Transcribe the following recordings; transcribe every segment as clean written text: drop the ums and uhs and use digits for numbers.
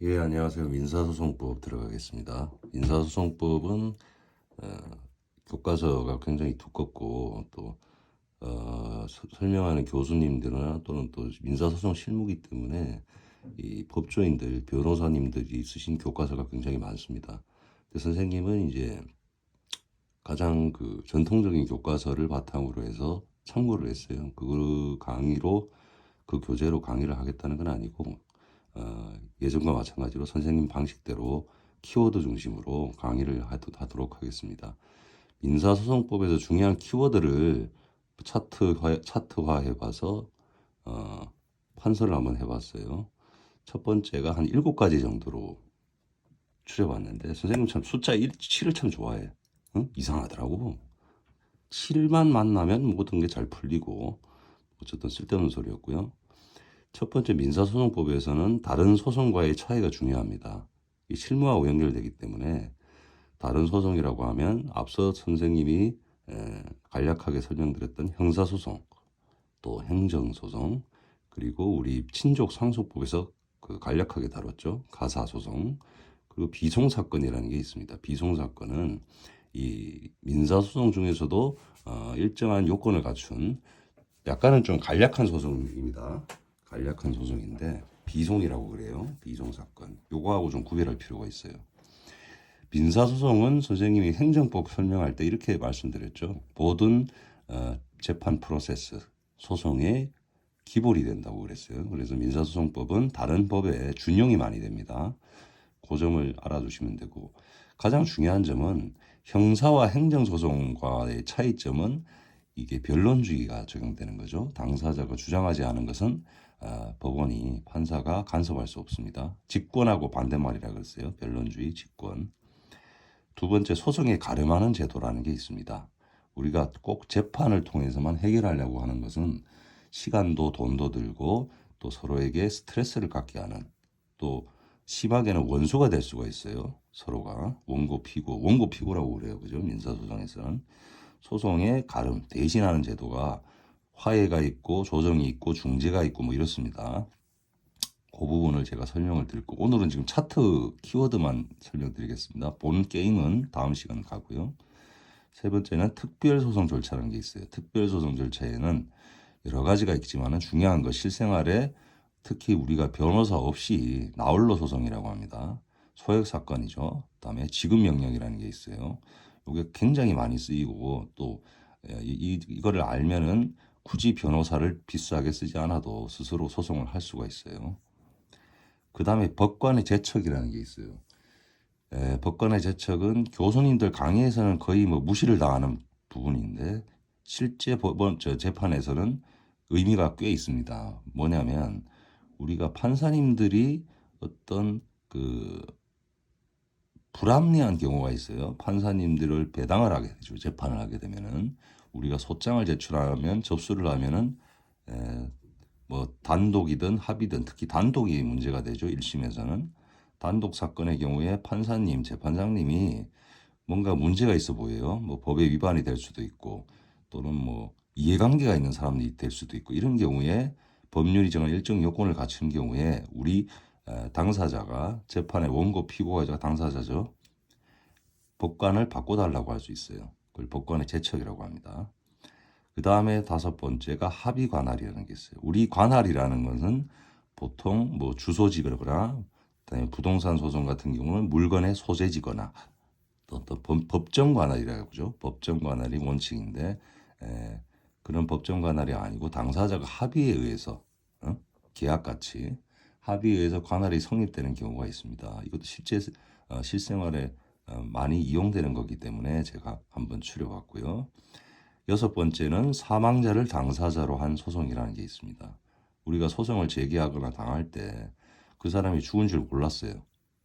예, 안녕하세요. 민사소송법 들어가겠습니다. 민사소송법은 어, 교과서가 굉장히 두껍고 또 설명하는 교수님들이나 또는 또 민사소송 실무기 때문에 이 법조인들, 변호사님들이 쓰신 교과서가 굉장히 많습니다. 근데 선생님은 이제 가장 그 전통적인 교과서를 바탕으로 해서 참고를 했어요. 그 강의로 그 교재로 강의를 하겠다는 건 아니고 예전과 마찬가지로 선생님 방식대로 키워드 중심으로 강의를 하도록 하겠습니다. 민사소송법에서 중요한 키워드를 차트화해봐서 판서를 한번 해봤어요. 첫 번째가 한 7가지 정도로 추려봤는데 선생님 참 숫자 7을 참 좋아해. 응? 이상하더라고. 7만 만나면 모든 게 잘 풀리고 어쨌든 쓸데없는 소리였고요. 첫 번째 민사소송법에서는 다른 소송과의 차이가 중요합니다. 이 실무하고 연결되기 때문에 다른 소송이라고 하면 앞서 선생님이 간략하게 설명드렸던 형사소송, 또 행정소송, 그리고 우리 친족 상속법에서 그 간략하게 다뤘죠. 가사소송, 그리고 비송사건이라는 게 있습니다. 비송사건은 이 민사소송 중에서도 일정한 요건을 갖춘 약간은 좀 간략한 소송입니다. 간략한 소송인데 비송이라고 그래요. 비송사건. 요거하고 좀 구별할 필요가 있어요. 민사소송은 선생님이 행정법 설명할 때 이렇게 말씀드렸죠. 모든 재판 프로세스, 소송의 기본이 된다고 그랬어요. 그래서 민사소송법은 다른 법에 준용이 많이 됩니다. 그 점을 알아두시면 되고 가장 중요한 점은 형사와 행정소송과의 차이점은 이게 변론주의가 적용되는 거죠. 당사자가 주장하지 않은 것은 법원이 판사가 간섭할 수 없습니다. 직권하고 반대말이라 그랬어요. 변론주의, 직권. 두 번째 소송에 가름하는 제도라는 게 있습니다. 우리가 꼭 재판을 통해서만 해결하려고 하는 것은 시간도 돈도 들고 또 서로에게 스트레스를 갖게 하는 또 심하게는 원수가 될 수가 있어요. 서로가 원고 피고라고 그래요. 그죠? 민사소송에서는 소송의 가름 대신하는 제도가 화해가 있고 조정이 있고 중재가 있고 뭐 이렇습니다. 그 부분을 제가 설명을 드릴 거고 오늘은 지금 차트 키워드만 설명드리겠습니다. 본 게임은 다음 시간 가고요. 세 번째는 특별소송 절차라는 게 있어요. 특별소송 절차에는 여러 가지가 있지만 중요한 거 실생활에 특히 우리가 변호사 없이 나홀로 소송이라고 합니다. 소액 사건이죠. 그다음에 지급명령이라는 게 있어요. 이게 굉장히 많이 쓰이고 또 이거를 알면은 굳이 변호사를 비싸게 쓰지 않아도 스스로 소송을 할 수가 있어요. 그 다음에 법관의 제척이라는 게 있어요. 법관의 제척은 교수님들 강의에서는 거의 뭐 무시를 당하는 부분인데 실제 법원 재판에서는 의미가 꽤 있습니다. 뭐냐면 우리가 판사님들이 어떤 그 불합리한 경우가 있어요. 판사님들을 배당을 하게 되죠. 재판을 하게 되면은 우리가 소장을 제출하면 접수를 하면은 뭐 단독이든 합의든 특히 단독이 문제가 되죠. 1심에서는 단독 사건의 경우에 판사님, 재판장님이 뭔가 문제가 있어 보여요. 뭐 법에 위반이 될 수도 있고 또는 뭐 이해관계가 있는 사람이 될 수도 있고 이런 경우에 법률이 정한 일정 요건을 갖춘 경우에 우리 당사자가 재판의 원고 피고가 당사자죠. 법관을 바꿔달라고 할 수 있어요. 그걸 법관의 제척이라고 합니다. 그 다음에 다섯 번째가 합의 관할이라는 게 있어요. 우리 관할이라는 것은 보통 뭐 주소지거나 그다음에 부동산 소송 같은 경우는 물건의 소재지거나 또 법정 관할이라고 하죠. 법정 관할이 원칙인데 그런 법정 관할이 아니고 당사자가 합의에 의해서 계약같이 합의에 의해서 관할이 성립되는 경우가 있습니다. 이것도 실제 실생활에 많이 이용되는 거기 때문에 제가 한번 추려봤고요. 여섯 번째는 사망자를 당사자로 한 소송이라는 게 있습니다. 우리가 소송을 제기하거나 당할 때 그 사람이 죽은 줄 몰랐어요.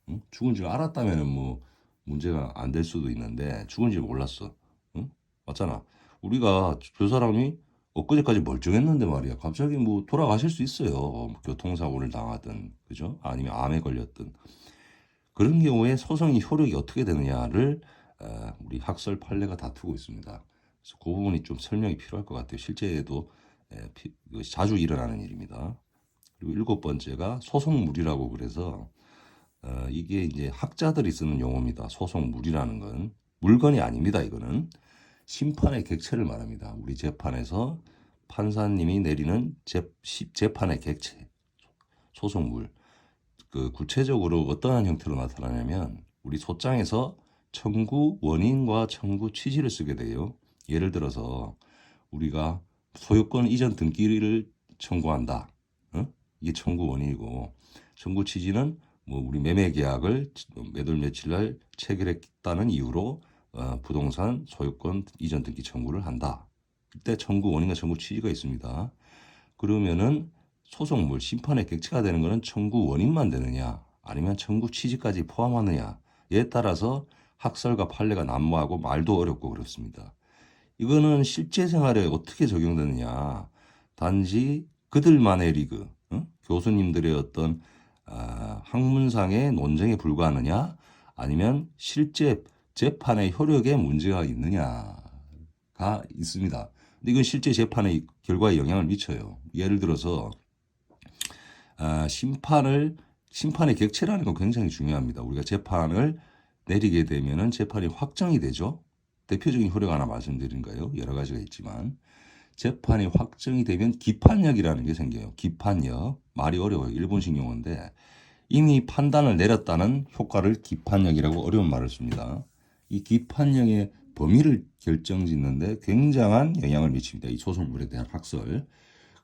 응? 죽은 줄 알았다면 뭐 문제가 안 될 수도 있는데 죽은 줄 몰랐어. 응? 맞잖아. 우리가 저 사람이 엊그제까지 멀쩡했는데 말이야. 갑자기 뭐 돌아가실 수 있어요. 뭐 교통사고를 당하든 그죠? 아니면 암에 걸렸든 그런 경우에 소송이 효력이 어떻게 되느냐를 우리 학설 판례가 다투고 있습니다. 그래서 그 부분이 좀 설명이 필요할 것 같아요. 실제에도 자주 일어나는 일입니다. 그리고 일곱 번째가 소송물이라고 그래서 이게 이제 학자들이 쓰는 용어입니다. 소송물이라는 건 물건이 아닙니다. 이거는 심판의 객체를 말합니다. 우리 재판에서 판사님이 내리는 재판의 객체, 소송물. 그 구체적으로 어떠한 형태로 나타나냐면 우리 소장에서 청구 원인과 청구 취지를 쓰게 돼요. 예를 들어서 우리가 소유권 이전 등기를 청구한다. 이게 청구 원인이고 청구 취지는 뭐 우리 매매 계약을 몇 월 며칠 날 체결했다는 이유로 부동산 소유권 이전 등기 청구를 한다. 그때 청구 원인과 청구 취지가 있습니다. 그러면은 소송물 심판의 객체가 되는 것은 청구 원인만 되느냐 아니면 청구 취지까지 포함하느냐에 따라서 학설과 판례가 난무하고 말도 어렵고 그렇습니다. 이거는 실제 생활에 어떻게 적용되느냐 단지 그들만의 리그 교수님들의 어떤 학문상의 논쟁에 불과하느냐 아니면 실제 재판의 효력에 문제가 있느냐가 있습니다. 근데 이건 실제 재판의 결과에 영향을 미쳐요. 예를 들어서 심판의 객체라는 건 굉장히 중요합니다. 우리가 재판을 내리게 되면은 재판이 확정이 되죠. 대표적인 효력 하나 말씀드린 거예요. 여러 가지가 있지만 재판이 확정이 되면 기판력이라는 게 생겨요. 기판력 말이 어려워요. 일본식 용어인데 이미 판단을 내렸다는 효과를 기판력이라고 어려운 말을 씁니다. 이 기판력의 범위를 결정짓는데 굉장한 영향을 미칩니다. 이 소송물에 대한 학설.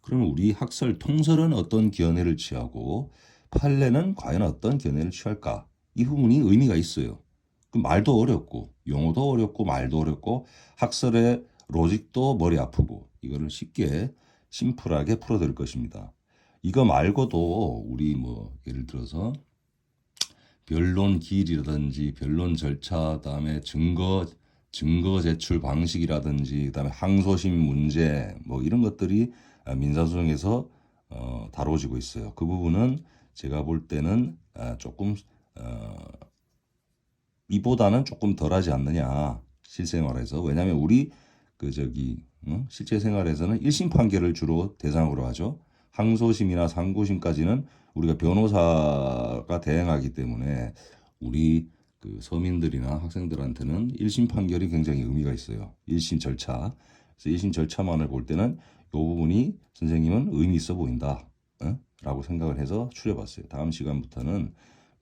그러면 우리 학설 통설은 어떤 견해를 취하고 판례는 과연 어떤 견해를 취할까? 이 부분이 의미가 있어요. 그 말도 어렵고 용어도 어렵고 말도 어렵고 학설의 로직도 머리 아프고 이거를 쉽게 심플하게 풀어드릴 것입니다. 이거 말고도 우리 뭐 예를 들어서 변론 기일이라든지 변론 절차, 그다음에 증거 제출 방식이라든지 그다음에 항소심 문제 뭐 이런 것들이 민사소송에서 다뤄지고 있어요. 그 부분은 제가 볼 때는 조금 이보다는 조금 덜하지 않느냐 실생활에서. 왜냐하면 우리 실제 생활에서는 1심 판결을 주로 대상으로 하죠. 항소심이나 상고심까지는 우리가 변호사가 대행하기 때문에 우리 그 서민들이나 학생들한테는 1심 판결이 굉장히 의미가 있어요. 1심 절차. 그래서 1심 절차만을 볼 때는 이 부분이 선생님은 의미 있어 보인다. 라고 생각을 해서 추려봤어요. 다음 시간부터는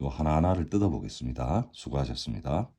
요 하나하나를 뜯어보겠습니다. 수고하셨습니다.